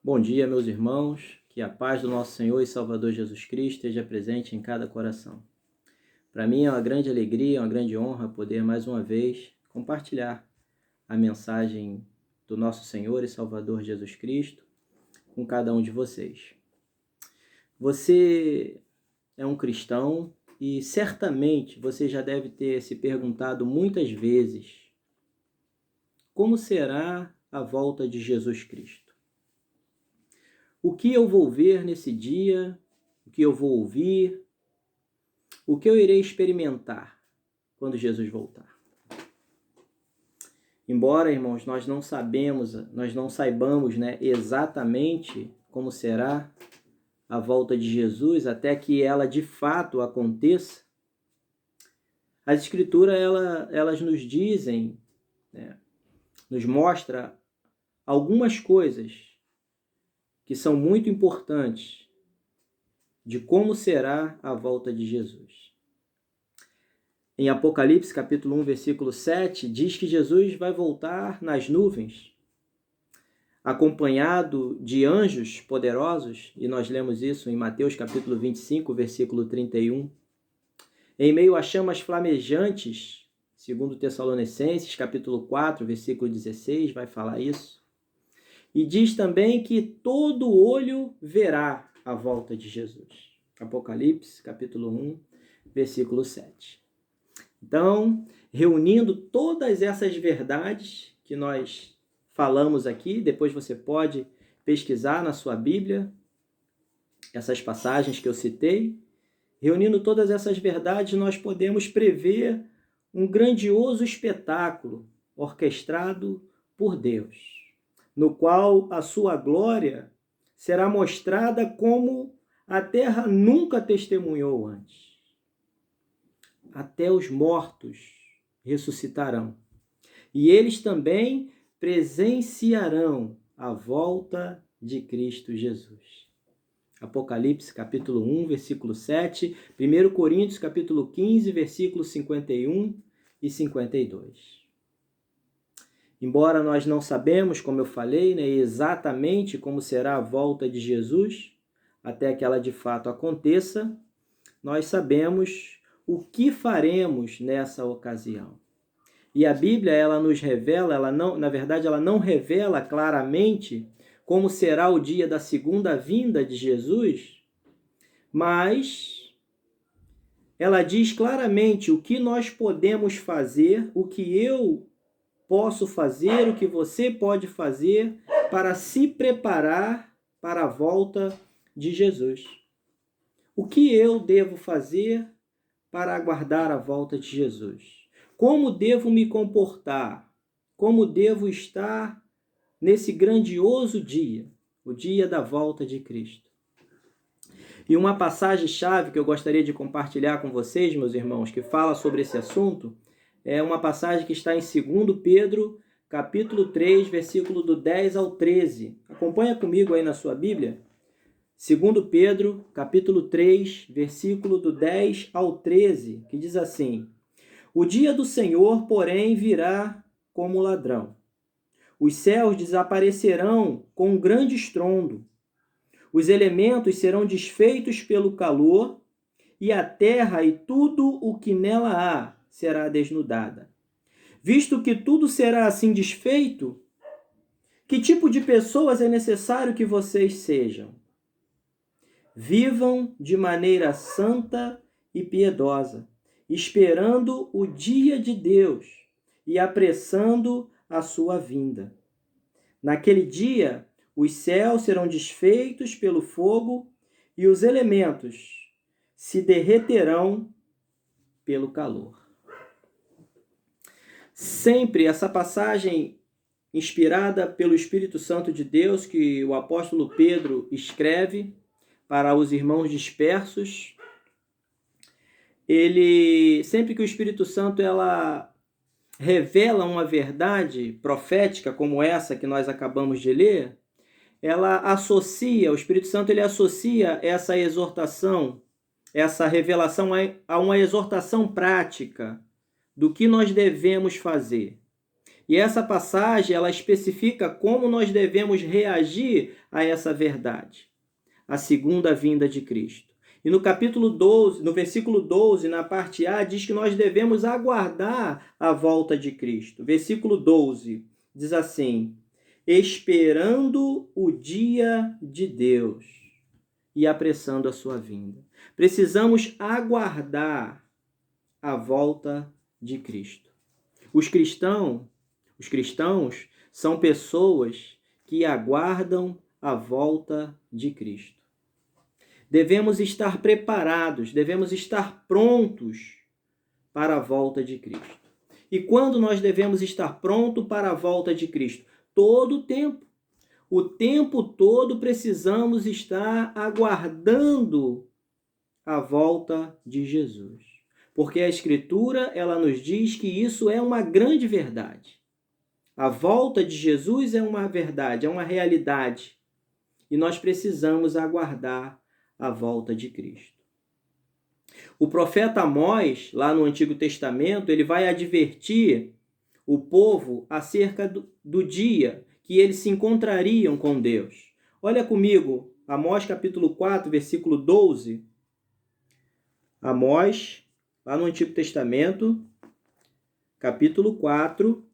Bom dia, meus irmãos, que a paz do nosso Senhor e Salvador Jesus Cristo esteja presente em cada coração. Para mim é uma grande alegria, uma grande honra poder mais uma vez compartilhar a mensagem do nosso Senhor e Salvador Jesus Cristo com cada um de vocês. Você é um cristão e certamente você já deve ter se perguntado muitas vezes: como será a volta de Jesus Cristo? O que eu vou ver nesse dia? O que eu vou ouvir? O que eu irei experimentar quando Jesus voltar? Embora, irmãos, nós não saibamos, exatamente como será a volta de Jesus, até que ela de fato aconteça, as Escrituras elas nos dizem, nos mostra algumas coisas que são muito importantes de como será a volta de Jesus. Em Apocalipse, capítulo 1, versículo 7, diz que Jesus vai voltar nas nuvens, acompanhado de anjos poderosos, e nós lemos isso em Mateus, capítulo 25, versículo 31. Em meio a chamas flamejantes, segundo Tessalonicenses, capítulo 4, versículo 16, vai falar isso. E diz também que todo olho verá a volta de Jesus. Apocalipse, capítulo 1, versículo 7. Então, reunindo todas essas verdades que nós falamos aqui, depois você pode pesquisar na sua Bíblia essas passagens que eu citei. Reunindo todas essas verdades, nós podemos prever um grandioso espetáculo orquestrado por Deus, no qual a sua glória será mostrada como a terra nunca testemunhou antes. Até os mortos ressuscitarão, e eles também presenciarão a volta de Cristo Jesus. Apocalipse, capítulo 1, versículo 7, 1 Coríntios, capítulo 15, versículos 51 e 52. Embora nós não sabemos, como eu falei, exatamente como será a volta de Jesus, até que ela de fato aconteça, nós sabemos o que faremos nessa ocasião. E a Bíblia, ela nos revela, ela não revela claramente como será o dia da segunda vinda de Jesus, mas ela diz claramente o que nós podemos fazer, o que eu posso fazer, o que você pode fazer para se preparar para a volta de Jesus. O que eu devo fazer para aguardar a volta de Jesus? Como devo me comportar? Como devo estar nesse grandioso dia, o dia da volta de Cristo? E uma passagem-chave que eu gostaria de compartilhar com vocês, meus irmãos, que fala sobre esse assunto, é uma passagem que está em 2 Pedro, capítulo 3, versículo do 10 ao 13. Acompanha comigo aí na sua Bíblia. 2 Pedro, capítulo 3, versículo do 10 ao 13, que diz assim: O dia do Senhor, porém, virá como ladrão. Os céus desaparecerão com um grande estrondo. Os elementos serão desfeitos pelo calor, e a terra e tudo o que nela há será desnudada. Visto que tudo será assim desfeito, que tipo de pessoas é necessário que vocês sejam? Vivam de maneira santa e piedosa, esperando o dia de Deus e apressando a sua vinda. Naquele dia, os céus serão desfeitos pelo fogo e os elementos se derreterão pelo calor. Sempre essa passagem inspirada pelo Espírito Santo de Deus, que o apóstolo Pedro escreve para os irmãos dispersos, sempre que o Espírito Santo ela revela uma verdade profética como essa que nós acabamos de ler, o Espírito Santo ele associa essa exortação, essa revelação a uma exortação prática do que nós devemos fazer. E essa passagem, ela especifica como nós devemos reagir a essa verdade, a segunda vinda de Cristo. E no capítulo 12, no versículo 12, na parte A, diz que nós devemos aguardar a volta de Cristo. Versículo 12 diz assim: esperando o dia de Deus e apressando a sua vinda. Precisamos aguardar a volta de Cristo. Os cristãos são pessoas que aguardam a volta de Cristo. Devemos estar preparados, devemos estar prontos para a volta de Cristo. E quando nós devemos estar prontos para a volta de Cristo? Todo o tempo. O tempo todo precisamos estar aguardando a volta de Jesus. Porque a Escritura, ela nos diz que isso é uma grande verdade. A volta de Jesus é uma verdade, é uma realidade. E nós precisamos aguardar a volta de Cristo. O profeta Amós, lá no Antigo Testamento, ele vai advertir o povo acerca do dia que eles se encontrariam com Deus. Olha comigo, Amós capítulo 4, versículo 12. Amós, lá no Antigo Testamento, capítulo 4,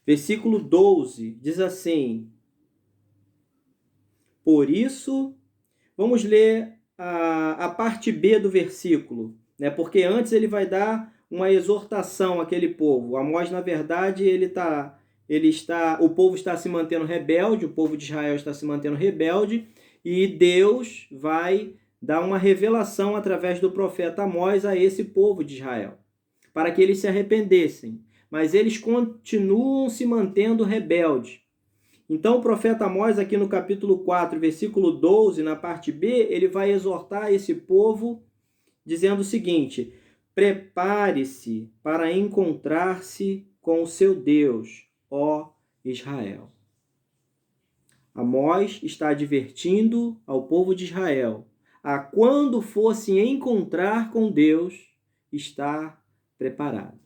versículo 12, diz assim: por isso, vamos ler a parte B do versículo, né? Porque antes ele vai dar uma exortação àquele povo. Amós, na verdade, o povo está se mantendo rebelde, o povo de Israel está se mantendo rebelde, e Deus vai dar uma revelação através do profeta Amós a esse povo de Israel, para que eles se arrependessem. Mas eles continuam se mantendo rebeldes. Então, o profeta Amós, aqui no capítulo 4, versículo 12, na parte B, ele vai exortar esse povo dizendo o seguinte: prepare-se para encontrar-se com o seu Deus, ó Israel. Amós está advertindo ao povo de Israel a quando fosse encontrar com Deus, estar preparado.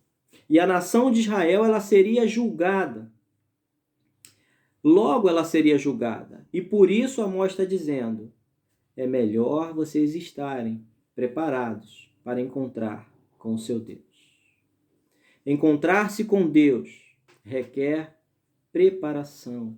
E a nação de Israel, ela seria julgada. Logo ela seria julgada. E por isso Amós está dizendo: é melhor vocês estarem preparados para encontrar com o seu Deus. Encontrar-se com Deus requer preparação.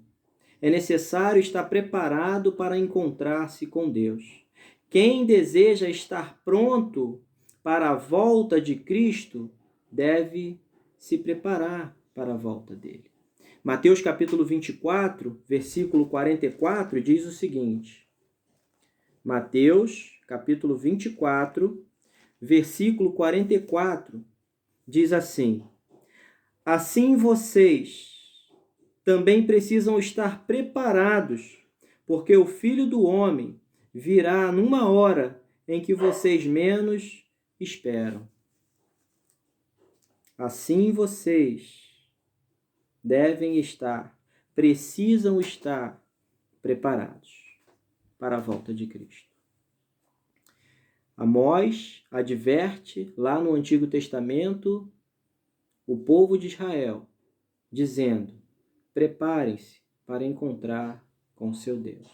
É necessário estar preparado para encontrar-se com Deus. Quem deseja estar pronto para a volta de Cristo deve se preparar para a volta dele. Mateus capítulo 24, versículo 44, diz o seguinte. Mateus capítulo 24, versículo 44, diz assim: assim vocês também precisam estar preparados, porque o Filho do Homem virá numa hora em que vocês menos esperam. Assim vocês precisam estar preparados para a volta de Cristo. Amós adverte lá no Antigo Testamento o povo de Israel, dizendo: preparem-se para encontrar com seu Deus.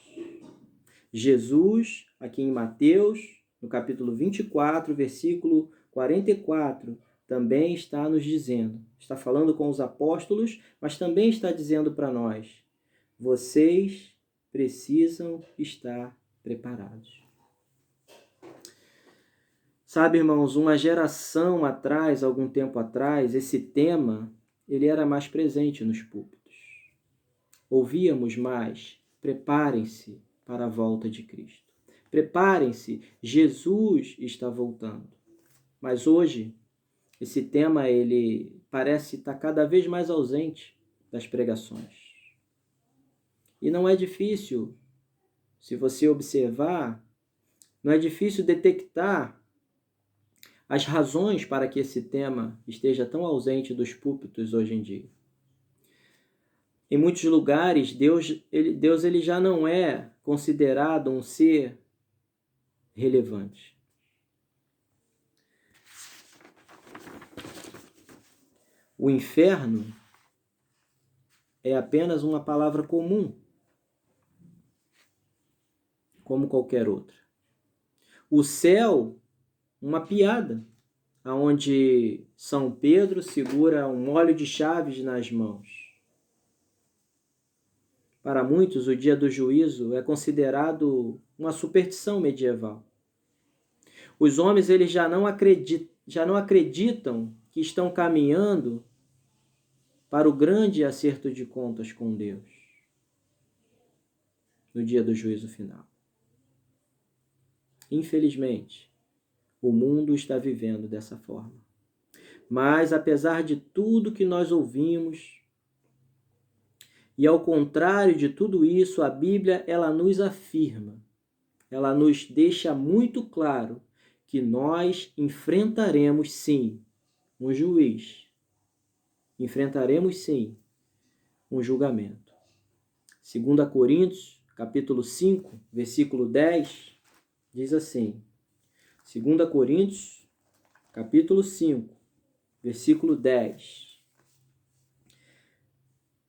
Jesus, aqui em Mateus, no capítulo 24, versículo 44, também está nos dizendo, está falando com os apóstolos, mas também está dizendo para nós: vocês precisam estar preparados. Sabe, irmãos, uma geração atrás, algum tempo atrás, esse tema, ele era mais presente nos púlpitos. Ouvíamos mais: preparem-se para a volta de Cristo. Preparem-se, Jesus está voltando. Mas hoje, esse tema, ele parece estar cada vez mais ausente das pregações. E não é difícil, se você observar, não é difícil detectar as razões para que esse tema esteja tão ausente dos púlpitos hoje em dia. Em muitos lugares, Deus ele já não é considerado um ser relevante. O inferno, é apenas uma palavra comum, como qualquer outra. O céu, uma piada, onde São Pedro segura um molho de chaves nas mãos. Para muitos, o dia do juízo é considerado uma superstição medieval. Os homens eles já não acreditam que estão caminhando para o grande acerto de contas com Deus no dia do juízo final. Infelizmente, o mundo está vivendo dessa forma. Mas, apesar de tudo que nós ouvimos, e ao contrário de tudo isso, a Bíblia ela nos afirma, ela nos deixa muito claro que nós enfrentaremos sim um juiz, enfrentaremos sim um julgamento. 2 Coríntios, capítulo 5, versículo 10, diz assim, 2 Coríntios, capítulo 5, versículo 10.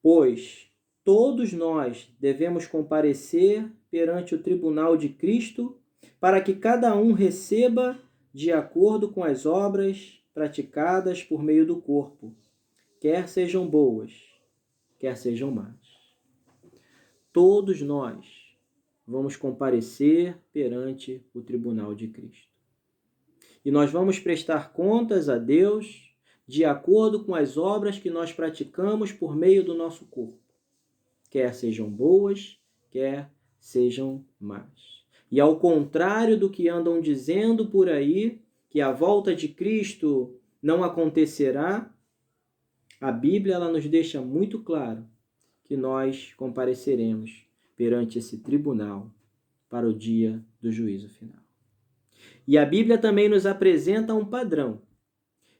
Pois todos nós devemos comparecer perante o tribunal de Cristo, para que cada um receba de acordo com as obras praticadas por meio do corpo, quer sejam boas, quer sejam más. Todos nós vamos comparecer perante o tribunal de Cristo. E nós vamos prestar contas a Deus de acordo com as obras que nós praticamos por meio do nosso corpo, quer sejam boas, quer sejam más. E ao contrário do que andam dizendo por aí, que a volta de Cristo não acontecerá, a Bíblia ela nos deixa muito claro que nós compareceremos perante esse tribunal para o dia do juízo final. E a Bíblia também nos apresenta um padrão.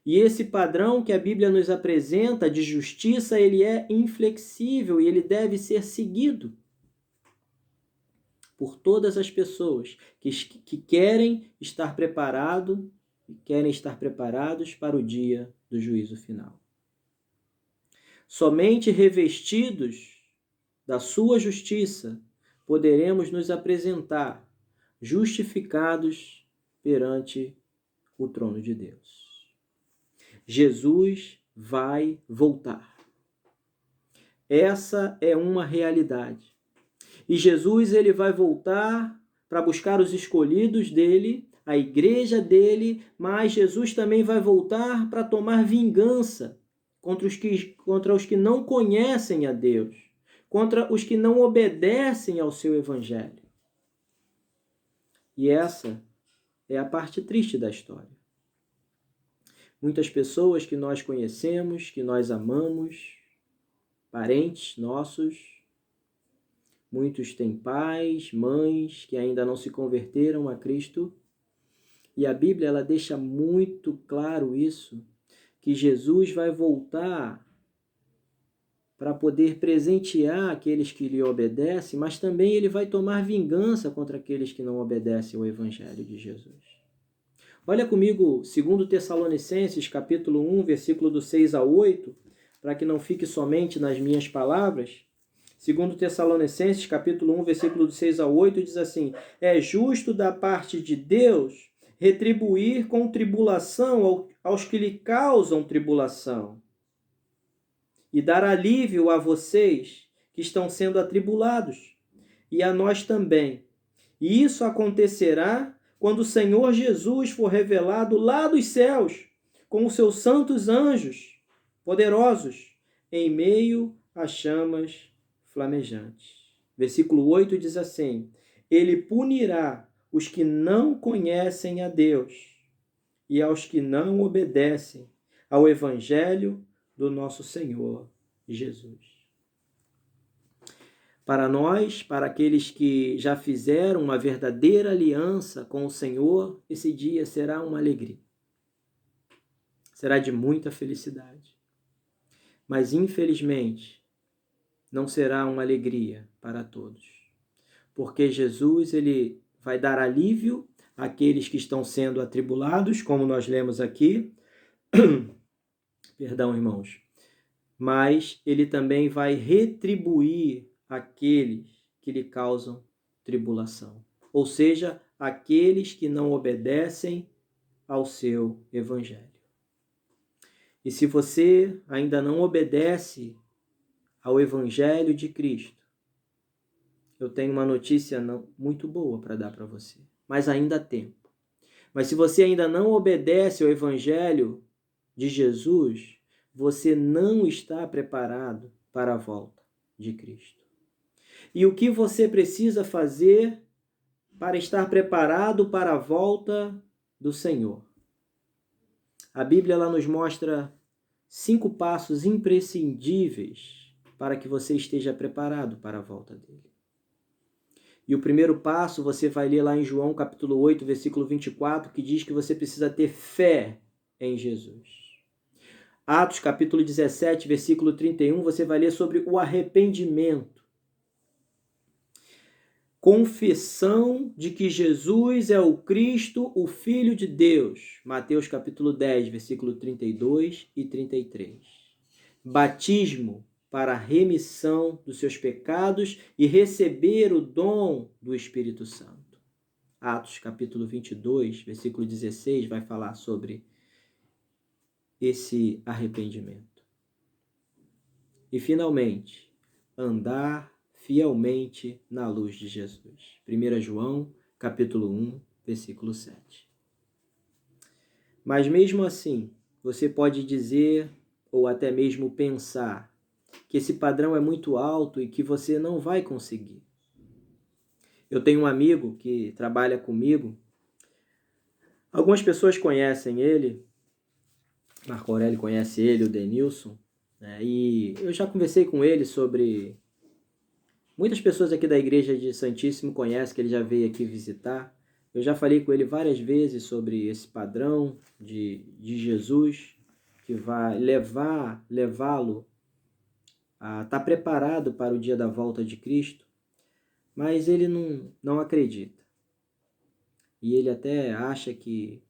E esse padrão que a Bíblia nos apresenta de justiça, ele é inflexível e ele deve ser seguido por todas as pessoas que querem estar preparados para o dia do juízo final. Somente revestidos da sua justiça poderemos nos apresentar justificados perante o trono de Deus. Jesus vai voltar. Essa é uma realidade. E Jesus ele vai voltar para buscar os escolhidos dele, a igreja dele, mas Jesus também vai voltar para tomar vingança contra os que não conhecem a Deus, contra os que não obedecem ao seu evangelho. E essa é a parte triste da história. Muitas pessoas que nós conhecemos, que nós amamos, parentes nossos, muitos têm pais, mães que ainda não se converteram a Cristo. E a Bíblia ela deixa muito claro isso, que Jesus vai voltar para poder presentear aqueles que lhe obedecem, mas também ele vai tomar vingança contra aqueles que não obedecem ao Evangelho de Jesus. Olha comigo, 2 Tessalonicenses, capítulo 1, versículo do 6 a 8, para que não fique somente nas minhas palavras. 2 Tessalonicenses, capítulo 1, versículo do 6 a 8, diz assim: é justo da parte de Deus retribuir com tribulação aos que lhe causam tribulação, e dar alívio a vocês que estão sendo atribulados, e a nós também. E isso acontecerá quando o Senhor Jesus for revelado lá dos céus, com os seus santos anjos poderosos, em meio a chamas flamejantes. Versículo 8 diz assim: ele punirá os que não conhecem a Deus e aos que não obedecem ao Evangelho do nosso Senhor Jesus. Para nós, para aqueles que já fizeram uma verdadeira aliança com o Senhor, esse dia será uma alegria. Será de muita felicidade. Mas, infelizmente, não será uma alegria para todos. Porque Jesus ele vai dar alívio àqueles que estão sendo atribulados, como nós lemos aqui. Perdão, irmãos. mas ele também vai retribuir aqueles que lhe causam tribulação, ou seja, aqueles que não obedecem ao seu evangelho. E se você ainda não obedece ao evangelho de Cristo, eu tenho uma notícia muito boa para dar para você, mas ainda há tempo. Mas se você ainda não obedece ao evangelho de Jesus, você não está preparado para a volta de Cristo. E o que você precisa fazer para estar preparado para a volta do Senhor? A Bíblia ela nos mostra 5 passos imprescindíveis para que você esteja preparado para a volta dele. E o primeiro passo você vai ler lá em João capítulo 8, versículo 24, que diz que você precisa ter fé em Jesus. Atos capítulo 17, versículo 31, você vai ler sobre o arrependimento. Confissão de que Jesus é o Cristo, o Filho de Deus. Mateus capítulo 10, versículo 32 e 33. Batismo para a remissão dos seus pecados e receber o dom do Espírito Santo. Atos capítulo 22, versículo 16, vai falar sobre esse arrependimento. E, finalmente, andar fielmente na luz de Jesus. 1 João, capítulo 1, versículo 7. Mas mesmo assim, você pode dizer, ou até mesmo pensar, que esse padrão é muito alto e que você não vai conseguir. Eu tenho um amigo que trabalha comigo. Algumas pessoas conhecem ele. Marco Aurélio conhece ele, o Denilson. E eu já conversei com ele sobre... Muitas pessoas aqui da igreja de Santíssimo conhecem, que ele já veio aqui visitar. Eu já falei com ele várias vezes sobre esse padrão de Jesus, que vai levá-lo a estar preparado para o dia da volta de Cristo, mas ele não acredita. E ele até acha que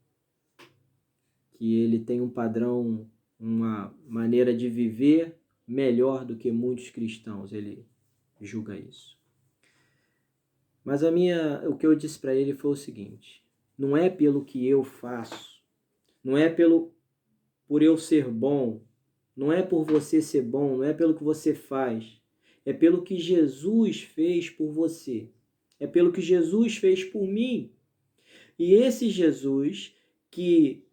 ele tem um padrão, uma maneira de viver melhor do que muitos cristãos. Ele julga isso. Mas o que eu disse para ele foi o seguinte: não é pelo que eu faço, não é por eu ser bom, não é por você ser bom, não é pelo que você faz, é pelo que Jesus fez por você, é pelo que Jesus fez por mim. E esse Jesus que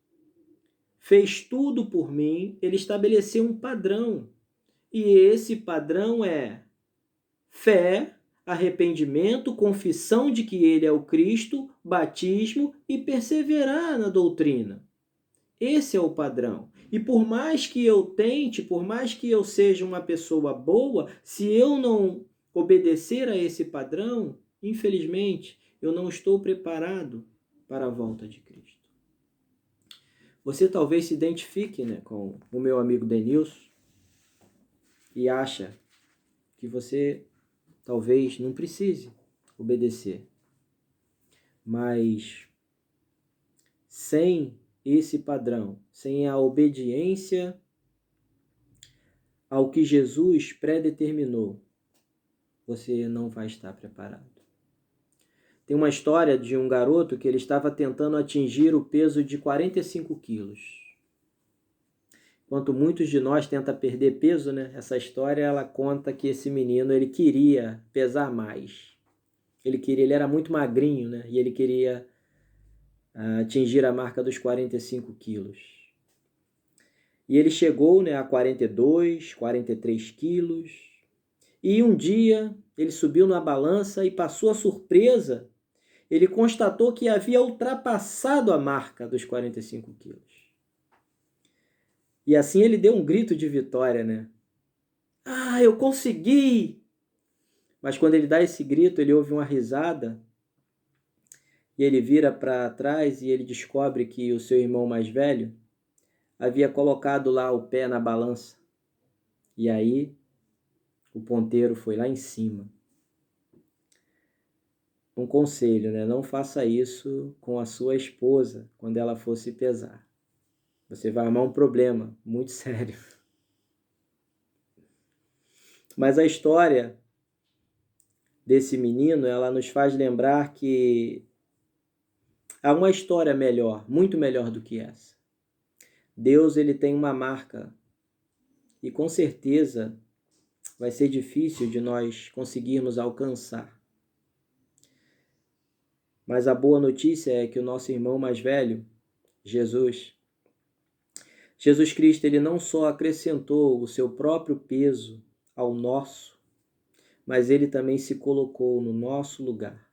fez tudo por mim, ele estabeleceu um padrão. E esse padrão é fé, arrependimento, confissão de que ele é o Cristo, batismo e perseverar na doutrina. Esse é o padrão. E por mais que eu tente, por mais que eu seja uma pessoa boa, se eu não obedecer a esse padrão, infelizmente, eu não estou preparado para a volta de Cristo. Você talvez se identifique, com o meu amigo Denilson e acha que você talvez não precise obedecer. Mas sem esse padrão, sem a obediência ao que Jesus predeterminou, você não vai estar preparado. Tem uma história de um garoto que ele estava tentando atingir o peso de 45 quilos. Enquanto muitos de nós tentam perder peso, essa história ela conta que esse menino ele queria pesar mais. Ele era muito magrinho, e ele queria atingir a marca dos 45 quilos. E ele chegou a 42, 43 quilos. E um dia ele subiu na balança e, para sua surpresa, ele constatou que havia ultrapassado a marca dos 45 quilos. E assim ele deu um grito de vitória, Ah, eu consegui! Mas quando ele dá esse grito, ele ouve uma risada e ele vira para trás e ele descobre que o seu irmão mais velho havia colocado lá o pé na balança. E aí o ponteiro foi lá em cima. Um conselho, não faça isso com a sua esposa quando ela for se pesar. Você vai arrumar um problema muito sério. Mas a história desse menino, ela nos faz lembrar que há uma história melhor, muito melhor do que essa. Deus, ele tem uma marca e com certeza vai ser difícil de nós conseguirmos alcançar. Mas a boa notícia é que o nosso irmão mais velho, Jesus Cristo, ele não só acrescentou o seu próprio peso ao nosso, mas ele também se colocou no nosso lugar.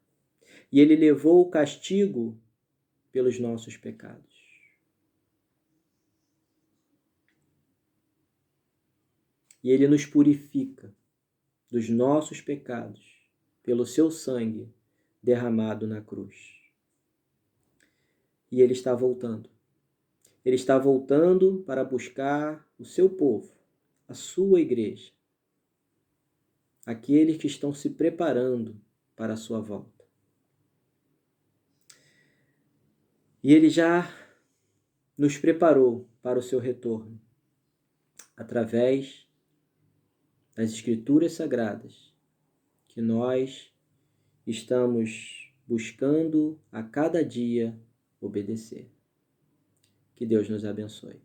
E ele levou o castigo pelos nossos pecados. E ele nos purifica dos nossos pecados pelo seu sangue derramado na cruz. E ele está voltando. Ele está voltando para buscar o seu povo, a sua igreja, aqueles que estão se preparando para a sua volta. E ele já nos preparou para o seu retorno através das Escrituras Sagradas, que nós estamos buscando a cada dia obedecer. Que Deus nos abençoe.